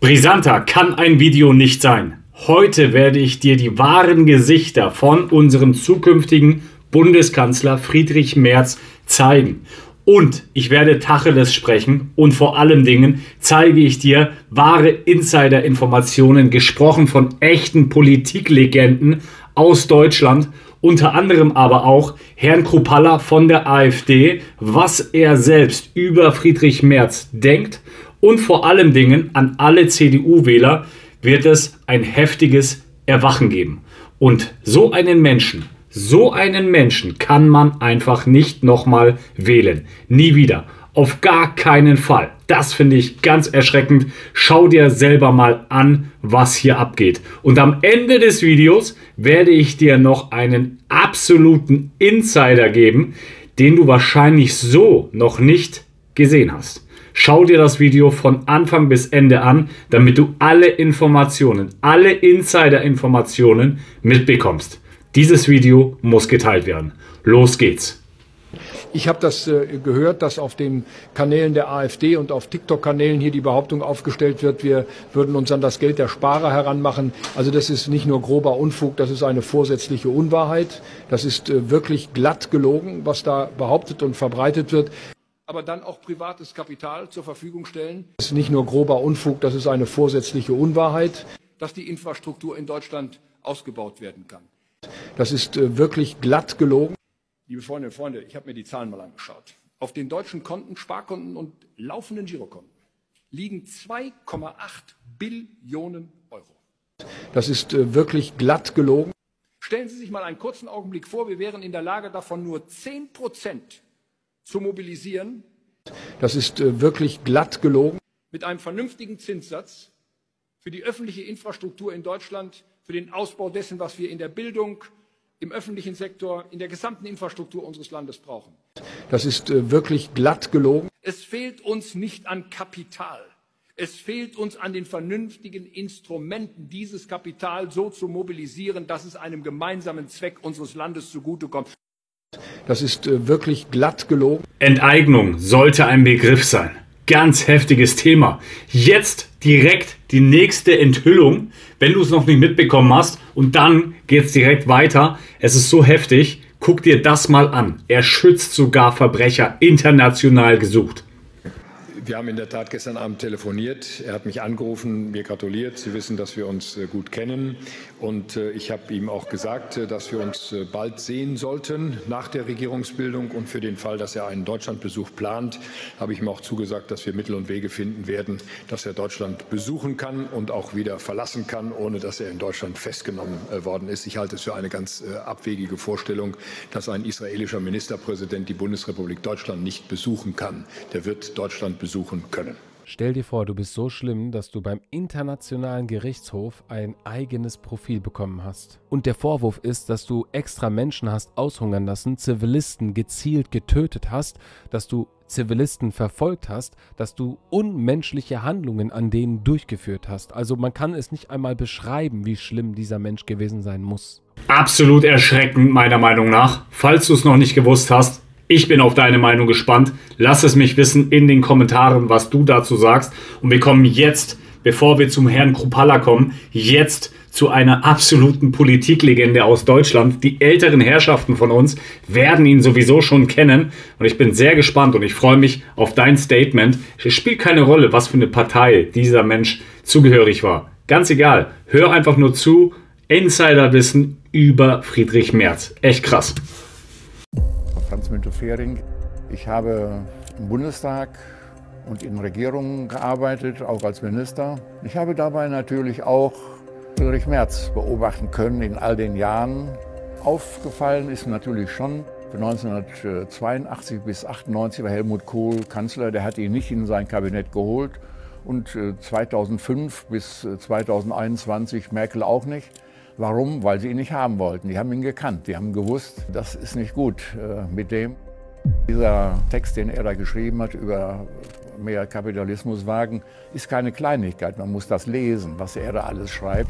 Brisanter kann ein Video nicht sein. Heute werde ich dir die wahren Gesichter von unserem zukünftigen Bundeskanzler Friedrich Merz zeigen. Und ich werde Tacheles sprechen und vor allen Dingen zeige ich dir wahre Insider-Informationen, gesprochen von echten Politiklegenden aus Deutschland, unter anderem aber auch Herrn Kruppalla von der AfD, was er selbst über Friedrich Merz denkt, und vor allen Dingen an alle CDU-Wähler wird es ein heftiges Erwachen geben. Und so einen Menschen kann man einfach nicht nochmal wählen. Nie wieder. Auf gar keinen Fall. Das finde ich ganz erschreckend. Schau dir selber mal an, was hier abgeht. Und am Ende des Videos werde ich dir noch einen absoluten Insider geben, den du wahrscheinlich so noch nicht gesehen hast. Schau dir das Video von Anfang bis Ende an, damit du alle Informationen, alle Insider-Informationen mitbekommst. Dieses Video muss geteilt werden. Los geht's. Ich habe das gehört, dass auf den Kanälen der AfD und auf TikTok-Kanälen hier die Behauptung aufgestellt wird, wir würden uns an das Geld der Sparer heranmachen. Also das ist nicht nur grober Unfug, das ist eine vorsätzliche Unwahrheit. Das ist wirklich glatt gelogen, was da behauptet und verbreitet wird. Aber dann auch privates Kapital zur Verfügung stellen. Das ist nicht nur grober Unfug, das ist eine vorsätzliche Unwahrheit, dass die Infrastruktur in Deutschland ausgebaut werden kann. Das ist wirklich glatt gelogen. Liebe Freundinnen und Freunde, ich habe mir die Zahlen mal angeschaut. Auf den deutschen Konten, Sparkonten und laufenden Girokonten liegen 2,8 Billionen Euro. Das ist wirklich glatt gelogen. Stellen Sie sich mal einen kurzen Augenblick vor, wir wären in der Lage, davon nur 10% zu mobilisieren. Das ist wirklich glatt gelogen. Mit einem vernünftigen Zinssatz für die öffentliche Infrastruktur in Deutschland, für den Ausbau dessen, was wir in der Bildung, im öffentlichen Sektor, in der gesamten Infrastruktur unseres Landes brauchen. Das ist wirklich glatt gelogen. Es fehlt uns nicht an Kapital. Es fehlt uns an den vernünftigen Instrumenten, dieses Kapital so zu mobilisieren, dass es einem gemeinsamen Zweck unseres Landes zugutekommt. Das ist wirklich glatt gelogen. Enteignung sollte ein Begriff sein. Ganz heftiges Thema. Jetzt direkt die nächste Enthüllung, wenn du es noch nicht mitbekommen hast. Und dann geht es direkt weiter. Es ist so heftig. Guck dir das mal an. Er schützt sogar Verbrecher, international gesucht. Wir haben in der Tat gestern Abend telefoniert. Er hat mich angerufen, mir gratuliert. Sie wissen, dass wir uns gut kennen. Und ich habe ihm auch gesagt, dass wir uns bald sehen sollten nach der Regierungsbildung. Und für den Fall, dass er einen Deutschlandbesuch plant, habe ich ihm auch zugesagt, dass wir Mittel und Wege finden werden, dass er Deutschland besuchen kann und auch wieder verlassen kann, ohne dass er in Deutschland festgenommen worden ist. Ich halte es für eine ganz abwegige Vorstellung, dass ein israelischer Ministerpräsident die Bundesrepublik Deutschland nicht besuchen kann. Der wird Deutschland besuchen können. Stell dir vor, du bist so schlimm, dass du beim Internationalen Gerichtshof ein eigenes Profil bekommen hast. Und der Vorwurf ist, dass du extra Menschen hast aushungern lassen, Zivilisten gezielt getötet hast, dass du Zivilisten verfolgt hast, dass du unmenschliche Handlungen an denen durchgeführt hast. Also man kann es nicht einmal beschreiben, wie schlimm dieser Mensch gewesen sein muss. Absolut erschreckend, meiner Meinung nach. Falls du es noch nicht gewusst hast, ich bin auf deine Meinung gespannt. Lass es mich wissen in den Kommentaren, was du dazu sagst. Und wir kommen jetzt, bevor wir zum Herrn Kruppalla kommen, jetzt zu einer absoluten Politiklegende aus Deutschland. Die älteren Herrschaften von uns werden ihn sowieso schon kennen. Und ich bin sehr gespannt und ich freue mich auf dein Statement. Es spielt keine Rolle, was für eine Partei dieser Mensch zugehörig war. Ganz egal. Hör einfach nur zu. Insiderwissen über Friedrich Merz. Echt krass. Franz Müntefering. Ich habe im Bundestag und in Regierungen gearbeitet, auch als Minister. Ich habe dabei natürlich auch Friedrich Merz beobachten können in all den Jahren. Aufgefallen ist natürlich schon, von 1982 bis 1998 war Helmut Kohl Kanzler, der hat ihn nicht in sein Kabinett geholt. Und 2005 bis 2021 Merkel auch nicht. Warum? Weil sie ihn nicht haben wollten. Die haben ihn gekannt, die haben gewusst, das ist nicht gut mit dem. Dieser Text, den er da geschrieben hat über mehr Kapitalismus wagen, ist keine Kleinigkeit. Man muss das lesen, was er da alles schreibt.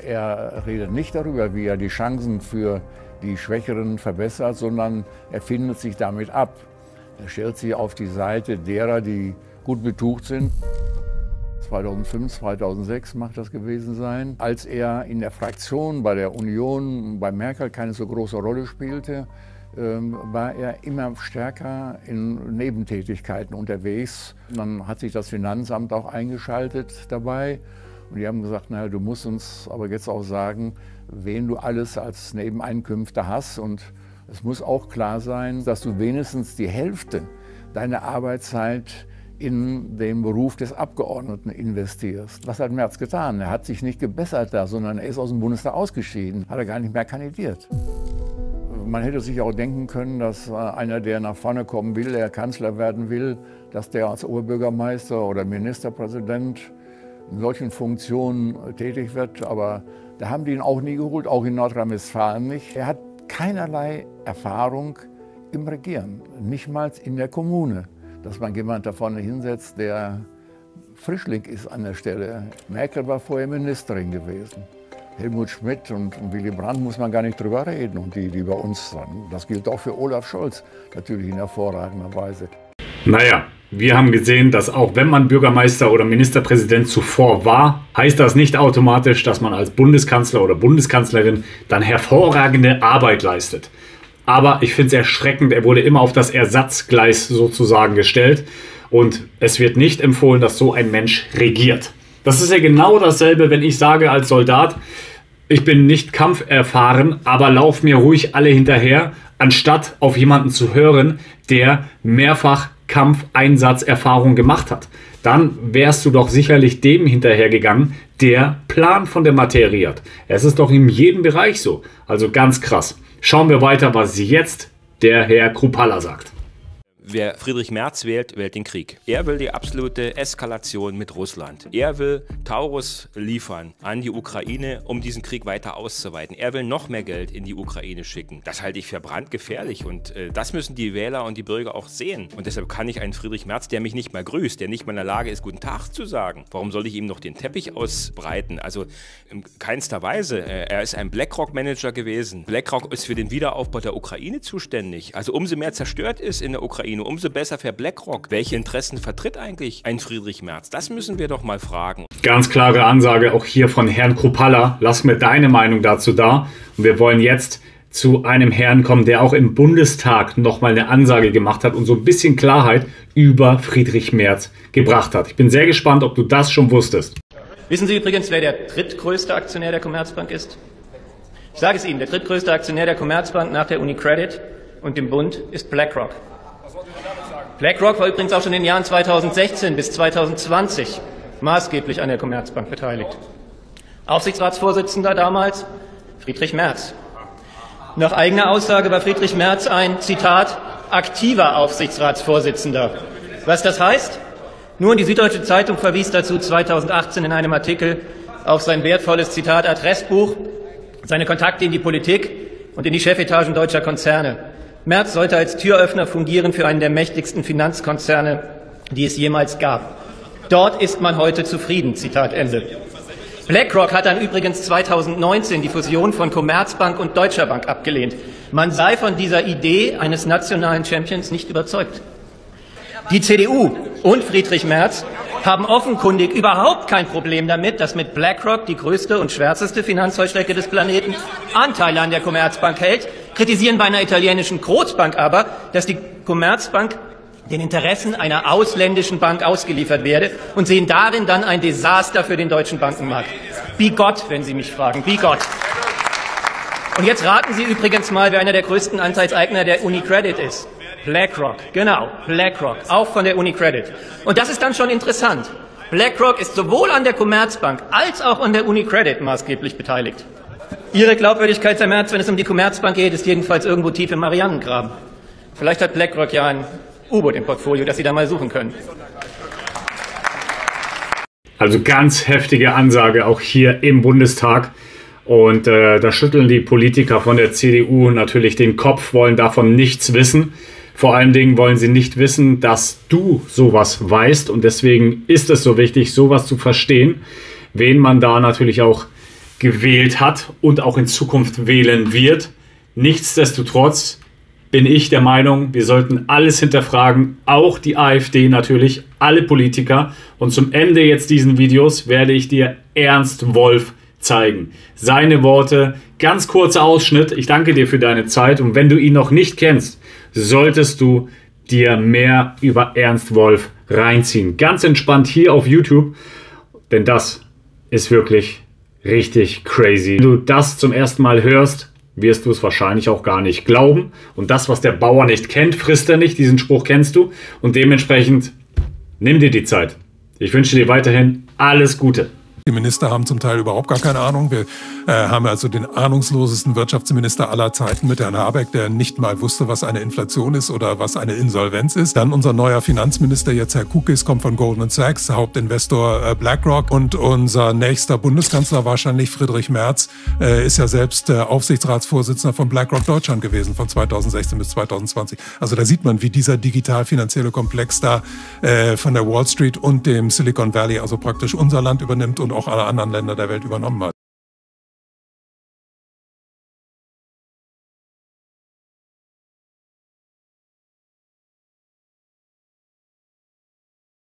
Er redet nicht darüber, wie er die Chancen für die Schwächeren verbessert, sondern er findet sich damit ab. Er stellt sich auf die Seite derer, die gut betucht sind. 2005, 2006 mag das gewesen sein, als er in der Fraktion bei der Union, bei Merkel keine so große Rolle spielte, war er immer stärker in Nebentätigkeiten unterwegs. Dann hat sich das Finanzamt auch eingeschaltet dabei und die haben gesagt, naja, du musst uns aber jetzt auch sagen, wen du alles als Nebeneinkünfte hast, und es muss auch klar sein, dass du wenigstens die Hälfte deiner Arbeitszeit in den Beruf des Abgeordneten investierst. Was hat Merz getan? Er hat sich nicht gebessert da, sondern er ist aus dem Bundestag ausgeschieden, hat er gar nicht mehr kandidiert. Man hätte sich auch denken können, dass einer, der nach vorne kommen will, der Kanzler werden will, dass der als Oberbürgermeister oder Ministerpräsident in solchen Funktionen tätig wird. Aber da haben die ihn auch nie geholt, auch in Nordrhein-Westfalen nicht. Er hat keinerlei Erfahrung im Regieren, nicht mal in der Kommune. Dass man jemand da vorne hinsetzt, der Frischling ist an der Stelle. Merkel war vorher Ministerin gewesen. Helmut Schmidt und Willy Brandt muss man gar nicht drüber reden. Und die bei uns sagen, das gilt auch für Olaf Scholz, natürlich in hervorragender Weise. Naja, wir haben gesehen, dass auch wenn man Bürgermeister oder Ministerpräsident zuvor war, heißt das nicht automatisch, dass man als Bundeskanzler oder Bundeskanzlerin dann hervorragende Arbeit leistet. Aber ich finde es erschreckend, er wurde immer auf das Ersatzgleis sozusagen gestellt. Und es wird nicht empfohlen, dass so ein Mensch regiert. Das ist ja genau dasselbe, wenn ich sage als Soldat, ich bin nicht kampferfahren, aber lauf mir ruhig alle hinterher, anstatt auf jemanden zu hören, der mehrfach Kampfeinsatzerfahrung gemacht hat. Dann wärst du doch sicherlich dem hinterhergegangen, der Plan von der Materie hat. Es ist doch in jedem Bereich so. Also ganz krass. Schauen wir weiter, was jetzt der Herr Kruppalla sagt. Wer Friedrich Merz wählt, wählt den Krieg. Er will die absolute Eskalation mit Russland. Er will Taurus liefern an die Ukraine, um diesen Krieg weiter auszuweiten. Er will noch mehr Geld in die Ukraine schicken. Das halte ich für brandgefährlich und das müssen die Wähler und die Bürger auch sehen. Und deshalb kann ich einen Friedrich Merz, der mich nicht mal grüßt, der nicht mal in der Lage ist, guten Tag zu sagen. Warum soll ich ihm noch den Teppich ausbreiten? Also in keinster Weise. Er ist ein BlackRock-Manager gewesen. BlackRock ist für den Wiederaufbau der Ukraine zuständig. Also umso mehr zerstört ist in der Ukraine, umso besser für BlackRock. Welche Interessen vertritt eigentlich ein Friedrich Merz? Das müssen wir doch mal fragen. Ganz klare Ansage auch hier von Herrn Kruppalla. Lass mir deine Meinung dazu da. Und wir wollen jetzt zu einem Herrn kommen, der auch im Bundestag nochmal eine Ansage gemacht hat und so ein bisschen Klarheit über Friedrich Merz gebracht hat. Ich bin sehr gespannt, ob du das schon wusstest. Wissen Sie übrigens, wer der drittgrößte Aktionär der Commerzbank ist? Ich sage es Ihnen, der drittgrößte Aktionär der Commerzbank nach der UniCredit und dem Bund ist BlackRock. BlackRock war übrigens auch schon in den Jahren 2016 bis 2020 maßgeblich an der Commerzbank beteiligt. Aufsichtsratsvorsitzender damals Friedrich Merz. Nach eigener Aussage war Friedrich Merz ein, Zitat, aktiver Aufsichtsratsvorsitzender. Was das heißt? Nur die Süddeutsche Zeitung verwies dazu 2018 in einem Artikel auf sein wertvolles, Zitat, Adressbuch, seine Kontakte in die Politik und in die Chefetagen deutscher Konzerne. Merz sollte als Türöffner fungieren für einen der mächtigsten Finanzkonzerne, die es jemals gab. Dort ist man heute zufrieden, Zitat Ende. BlackRock hat dann übrigens 2019 die Fusion von Commerzbank und Deutscher Bank abgelehnt. Man sei von dieser Idee eines nationalen Champions nicht überzeugt. Die CDU und Friedrich Merz haben offenkundig überhaupt kein Problem damit, dass mit BlackRock, die größte und schwärzeste Finanzheuschrecke des Planeten, Anteile an der Commerzbank hält, kritisieren bei einer italienischen Großbank aber, dass die Commerzbank den Interessen einer ausländischen Bank ausgeliefert werde und sehen darin dann ein Desaster für den deutschen Bankenmarkt. Bigott, wenn Sie mich fragen, bigott. Und jetzt raten Sie übrigens mal, wer einer der größten Anteilseigner der UniCredit ist. BlackRock, genau, BlackRock, auch von der UniCredit. Und das ist dann schon interessant. BlackRock ist sowohl an der Commerzbank als auch an der UniCredit maßgeblich beteiligt. Ihre Glaubwürdigkeit, Herr Merz, wenn es um die Commerzbank geht, ist jedenfalls irgendwo tief im Marianengraben. Vielleicht hat BlackRock ja ein U-Boot im Portfolio, das Sie da mal suchen können. Also ganz heftige Ansage auch hier im Bundestag. Und da schütteln die Politiker von der CDU natürlich den Kopf, wollen davon nichts wissen. Vor allen Dingen wollen sie nicht wissen, dass du sowas weißt. Und deswegen ist es so wichtig, sowas zu verstehen, wen man da natürlich auch gewählt hat und auch in Zukunft wählen wird. Nichtsdestotrotz bin ich der Meinung, wir sollten alles hinterfragen, auch die AfD natürlich, alle Politiker. Und zum Ende jetzt diesen Videos werde ich dir Ernst Wolf zeigen. Seine Worte, ganz kurzer Ausschnitt. Ich danke dir für deine Zeit und wenn du ihn noch nicht kennst, solltest du dir mehr über Ernst Wolf reinziehen. Ganz entspannt hier auf YouTube, denn das ist wirklich richtig crazy. Wenn du das zum ersten Mal hörst, wirst du es wahrscheinlich auch gar nicht glauben. Und das, was der Bauer nicht kennt, frisst er nicht. Diesen Spruch kennst du. Und dementsprechend nimm dir die Zeit. Ich wünsche dir weiterhin alles Gute. Die Minister haben zum Teil überhaupt gar keine Ahnung. Wir haben also den ahnungslosesten Wirtschaftsminister aller Zeiten mit Herrn Habeck, der nicht mal wusste, was eine Inflation ist oder was eine Insolvenz ist. Dann unser neuer Finanzminister, jetzt Herr Kukis, kommt von Goldman Sachs, Hauptinvestor BlackRock. Und unser nächster Bundeskanzler, wahrscheinlich Friedrich Merz, ist ja selbst Aufsichtsratsvorsitzender von BlackRock Deutschland gewesen, von 2016 bis 2020. Also da sieht man, wie dieser digital-finanzielle Komplex da von der Wall Street und dem Silicon Valley, also praktisch unser Land übernimmt und auch alle anderen Länder der Welt übernommen hat.